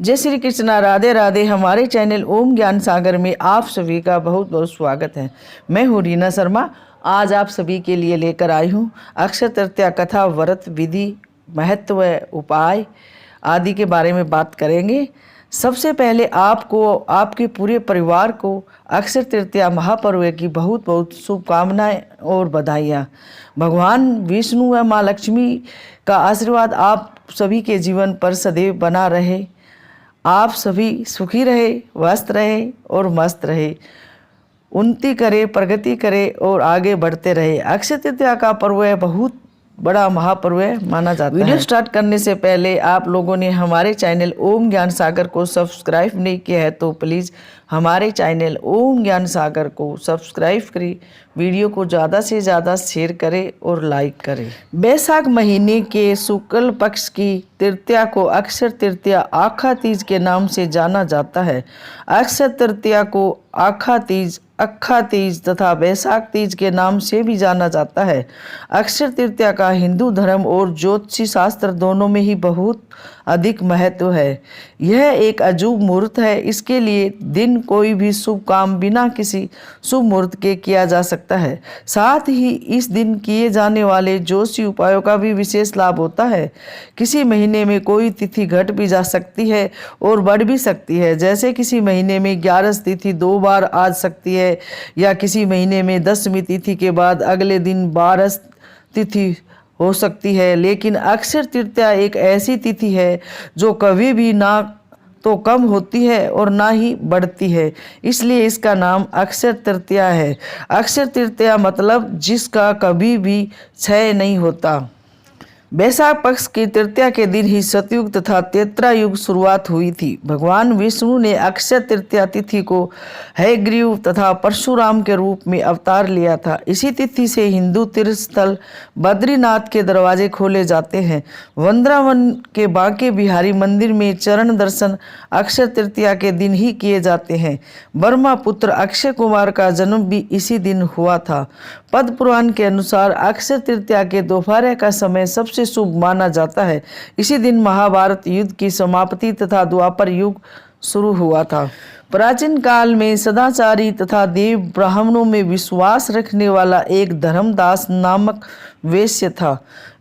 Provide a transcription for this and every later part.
जय श्री कृष्णा, राधे राधे। हमारे चैनल ओम ज्ञान सागर में आप सभी का बहुत बहुत स्वागत है। मैं हूँ रीना शर्मा। आज आप सभी के लिए लेकर आई हूँ अक्षय तृतीया कथा, व्रत विधि, महत्व, उपाय आदि के बारे में बात करेंगे। सबसे पहले आपको, आपके पूरे परिवार को अक्षय तृतीया महापर्व की बहुत बहुत शुभकामनाएं और बधाइयाँ। भगवान विष्णु व माँ लक्ष्मी का आशीर्वाद आप सभी के जीवन पर सदैव बना रहे। आप सभी सुखी रहे, व्यस्त रहे और मस्त रहे, उन्नति करे, प्रगति करे और आगे बढ़ते रहे। अक्षय तृतीया का पर्व बहुत बड़ा महापर्व माना जाता है। वीडियो स्टार्ट करने से पहले आप लोगों ने हमारे चैनल ओम ज्ञान सागर को सब्सक्राइब नहीं किया है तो प्लीज़ हमारे चैनल ओम ज्ञान सागर को सब्सक्राइब करें, वीडियो को ज़्यादा से ज़्यादा शेयर करें और लाइक करें। बैसाख महीने के शुक्ल पक्ष की तृतीया को अक्षय तृतीया, आखा तीज के नाम से जाना जाता है। अक्षय तृतीया को आखा तीज, अक्खा तीज तथा बैसाख तीज के नाम से भी जाना जाता है। अक्षय तृतीया का हिंदू धर्म और ज्योतिषी शास्त्र दोनों में ही बहुत अधिक महत्व है। यह एक अजूब मुहूर्त है। इसके लिए दिन कोई भी शुभ काम बिना किसी शुभ मुहूर्त के किया जा सकता है। साथ ही इस दिन किए जाने वाले ज्योतिषी उपायों का भी विशेष लाभ होता है। किसी महीने में कोई तिथि घट भी जा सकती है और बढ़ भी सकती है। जैसे किसी महीने में 11 तिथि 2 बार आ सकती है या किसी महीने में 10वीं तिथि के बाद अगले दिन 12 तिथि हो सकती है। लेकिन अक्षय तृतीया एक ऐसी तिथि है जो कभी भी ना तो कम होती है और ना ही बढ़ती है, इसलिए इसका नाम अक्षय तृतीया है। अक्षय तृतीया मतलब जिसका कभी भी क्षय नहीं होता। बैसाख पक्ष की तृतीया के दिन ही सतयुग तथा त्रेता युग शुरुआत हुई थी। भगवान विष्णु ने अक्षय तृतीया तिथि को हयग्रीव तथा परशुराम के रूप में अवतार लिया था। इसी तिथि से हिंदू तीर्थ स्थल बद्रीनाथ के दरवाजे खोले जाते हैं। वृंदावन के बांके बिहारी मंदिर में चरण दर्शन अक्षय तृतीया के दिन ही किए जाते हैं। ब्रह्मा पुत्र अक्षय कुमार का जन्म भी इसी दिन हुआ था। पद्म पुराण के अनुसार अक्षय तृतीया के दोपहर का समय सबसे शुभ माना जाता है। इसी दिन महाभारत युद्ध की समाप्ति तथा द्वापर युग शुरू हुआ था। प्राचीन काल में सदाचारी तथा देव ब्राह्मणों में विश्वास रखने वाला एक धर्मदास नामक वैश्य था।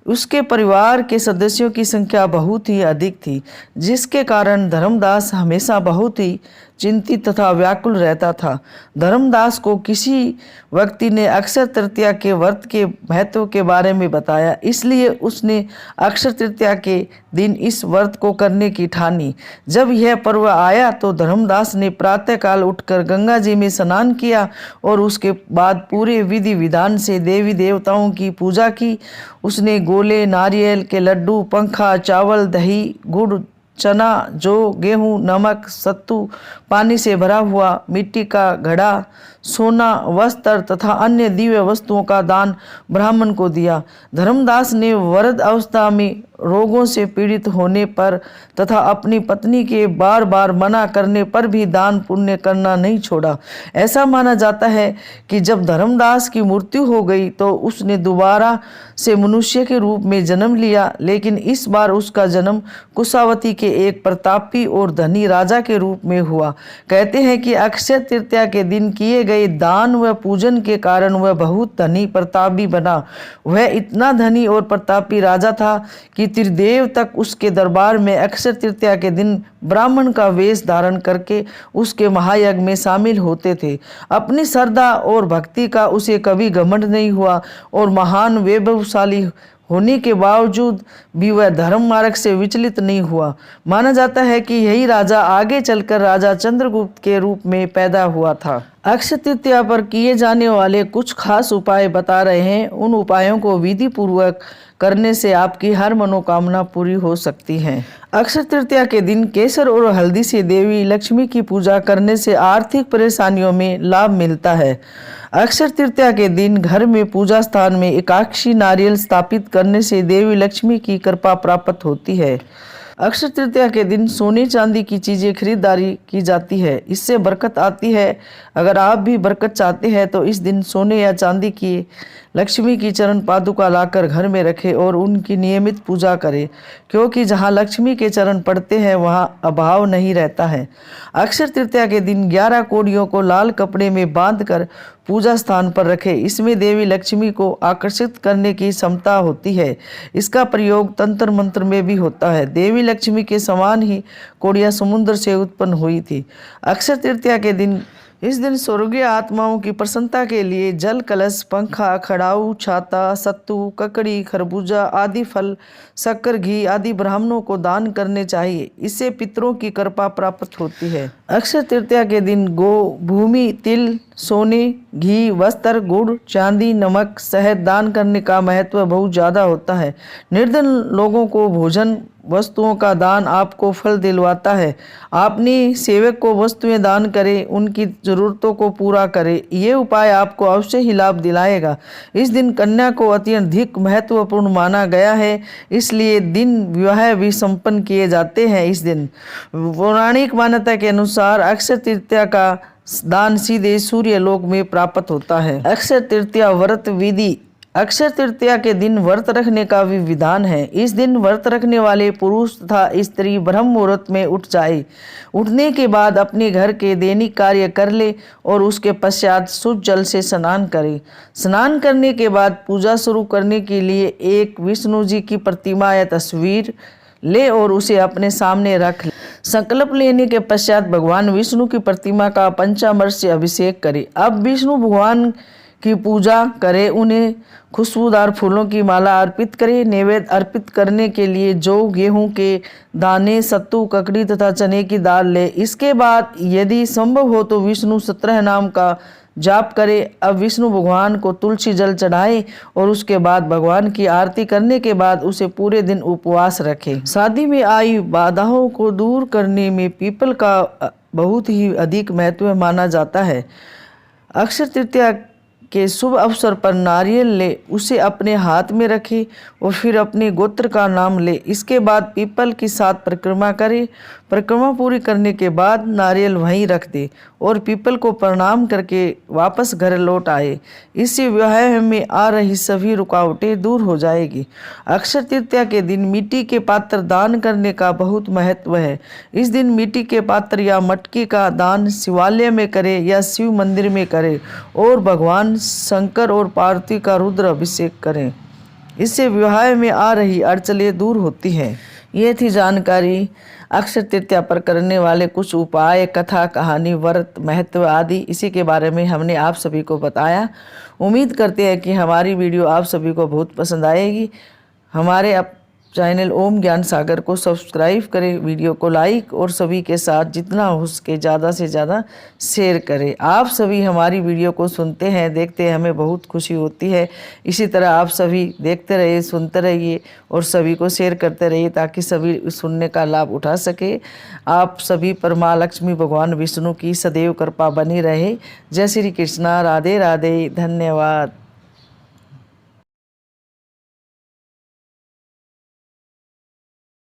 उसके परिवार के सदस्यों की संख्या बहुत ही अधिक थी, जिसके कारण धर्मदास हमेशा बहुत ही चिंतित तथा व्याकुल रहता था। धर्मदास को किसी व्यक्ति ने अक्षय तृतीया के व्रत के महत्व के बारे में बताया, इसलिए उसने अक्षय तृतीया के दिन इस व्रत को करने की ठानी। जब यह पर्व आया तो धर्मदास ने प्रातःकाल उठकर गंगा जी में स्नान किया और उसके बाद पूरे विधि विधान से देवी देवताओं की पूजा की। उसने गोले, नारियल के लड्डू, पंखा, चावल, दही, गुड़, चना, जौ, गेहूँ, नमक, सत्तू, पानी से भरा हुआ मिट्टी का घड़ा, सोना, वस्त्र तथा अन्य दिव्य वस्तुओं का दान ब्राह्मण को दिया। धर्मदास ने वृद्ध अवस्था में रोगों से पीड़ित होने पर तथा अपनी पत्नी के बार बार मना करने पर भी दान पुण्य करना नहीं छोड़ा। ऐसा माना जाता है कि जब धर्मदास की मृत्यु हो गई तो उसने दोबारा से मनुष्य के रूप में जन्म लिया, लेकिन इस बार उसका जन्म कुशावती के एक प्रतापी और धनी राजा के रूप में हुआ। कहते हैं कि अक्षय तृतीया के दिन किए गए दान व पूजन के कारण वह बहुत धनी प्रतापी बना। वह इतना धनी और प्रतापी राजा था कि त्रिदेव तक उसके दरबार में अक्षय तृतीया के दिन ब्राह्मण का वेश धारण करके उसके महायज्ञ में शामिल होते थे। अपनी श्रद्धा और भक्ति का उसे कभी घमंड नहीं हुआ और महान वैभवशाली होने के बावजूद भी वह धर्म मार्ग से विचलित नहीं हुआ। माना जाता है कि यही राजा आगे चलकर राजा चंद्रगुप्त के रूप में पैदा हुआ था। अक्षय तृतीया पर किए जाने वाले कुछ खास उपाय बता रहे हैं। उन उपायों को विधि पूर्वक करने से आपकी हर मनोकामना पूरी हो सकती है। अक्षय तृतीया के दिन केसर और हल्दी से देवी लक्ष्मी की पूजा करने से आर्थिक परेशानियों में लाभ मिलता है। अक्षय तृतीया के दिन घर में पूजा स्थान में एकादशी नारियल स्थापित करने से देवी लक्ष्मी की कृपा प्राप्त होती है। अक्षय तृतीया के दिन सोने चांदी की चीज़ें खरीदारी की जाती है, इससे बरकत आती है। अगर आप भी बरकत चाहते हैं तो इस दिन सोने या चांदी की लक्ष्मी की चरण पादुका लाकर घर में रखें और उनकी नियमित पूजा करें, क्योंकि जहाँ लक्ष्मी के चरण पड़ते हैं वहाँ अभाव नहीं रहता है। अक्षय तृतीया के दिन 11 कौड़ियों को लाल कपड़े में बांधकर पूजा स्थान पर रखें। इसमें देवी लक्ष्मी को आकर्षित करने की क्षमता होती है। इसका प्रयोग तंत्र मंत्र में भी होता है। देवी लक्ष्मी के समान ही कौड़ियाँ समुद्र से उत्पन्न हुई थी। अक्षय तृतीया के दिन इस दिन स्वर्गीय आत्माओं की प्रसन्नता के लिए जल कलश, पंखा, खड़ाऊ, छाता, सत्तू, ककड़ी, खरबूजा आदि फल, शक्कर, घी आदि ब्राह्मणों को दान करने चाहिए। इससे पितरों की कृपा प्राप्त होती है। अक्षय तृतीया के दिन गो, भूमि, तिल, सोने, घी, वस्त्र, गुड़, चांदी, नमक, शहद दान करने का महत्व बहुत ज़्यादा होता है। निर्धन लोगों को भोजन वस्तुओं का दान आपको फल दिलवाता है। अपने सेवक को वस्तुएं दान करें, उनकी ज़रूरतों को पूरा करें। ये उपाय आपको अवश्य ही लाभ दिलाएगा। इस दिन कन्या को अत्यधिक महत्वपूर्ण माना गया है, इसलिए दिन विवाह भी संपन्न किए जाते हैं। इस दिन पौराणिक मान्यता के अनुसार अक्षय तृतीया का दान सीधे सूर्य लोक में प्राप्त होता है। अक्षय तृतीया व्रत विधि। अक्षय तृतीया के दिन व्रत रखने का भी विधान है। इस दिन व्रत रखने वाले पुरुष तथा स्त्री ब्रह्म मुहूर्त में उठ जाए। उठने के बाद अपने घर के दैनिक कार्य कर ले और उसके पश्चात शुद्ध जल से स्नान करे। स्नान करने के बाद पूजा शुरू करने के लिए एक विष्णु जी की प्रतिमा या तस्वीर ले और उसे अपने सामने रख ले। संकल्प लेने के पश्चात भगवान विष्णु की प्रतिमा का पंचामृत से अभिषेक करें। अब विष्णु भगवान की पूजा करें, उन्हें खुशबूदार फूलों की माला अर्पित करें। नैवेद्य अर्पित करने के लिए जौ, गेहूं के दाने, सत्तू, ककड़ी तथा चने की दाल ले। इसके बाद यदि संभव हो तो विष्णु 17 नाम का जाप करें। अब विष्णु भगवान को तुलसी जल चढ़ाएं और उसके बाद भगवान की आरती करने के बाद उसे पूरे दिन उपवास रखें। शादी में आई बाधाओं को दूर करने में पीपल का बहुत ही अधिक महत्व माना जाता है। अक्षय तृतीया के शुभ अवसर पर नारियल ले, उसे अपने हाथ में रखे और फिर अपने गोत्र का नाम ले। इसके बाद पीपल की 7 परिक्रमा करे। परिक्रमा पूरी करने के बाद नारियल वहीं रख दे और पीपल को प्रणाम करके वापस घर लौट आए। इससे विवाह में आ रही सभी रुकावटें दूर हो जाएगी। अक्षय तृतीया के दिन मिट्टी के पात्र दान करने का बहुत महत्व है। इस दिन मिट्टी के पात्र या मटकी का दान शिवालय में करें या शिव मंदिर में करें और भगवान शंकर और पार्वती का रुद्र अभिषेक करें। इससे विवाह में आ रही अड़चनें दूर होती हैं। ये थी जानकारी अक्षय तृतीया पर करने वाले कुछ उपाय, कथा, कहानी, व्रत, महत्व आदि। इसी के बारे में हमने आप सभी को बताया। उम्मीद करते हैं कि हमारी वीडियो आप सभी को बहुत पसंद आएगी। हमारे चैनल ओम ज्ञान सागर को सब्सक्राइब करें, वीडियो को लाइक और सभी के साथ जितना हो सके ज़्यादा से ज़्यादा शेयर करें। आप सभी हमारी वीडियो को सुनते हैं, देखते हैं, हमें बहुत खुशी होती है। इसी तरह आप सभी देखते रहिए, सुनते रहिए और सभी को शेयर करते रहिए ताकि सभी सुनने का लाभ उठा सके। आप सभी पर माँ लक्ष्मी भगवान विष्णु की सदैव कृपा बनी रहे। जय श्री कृष्णा, राधे राधे, धन्यवाद।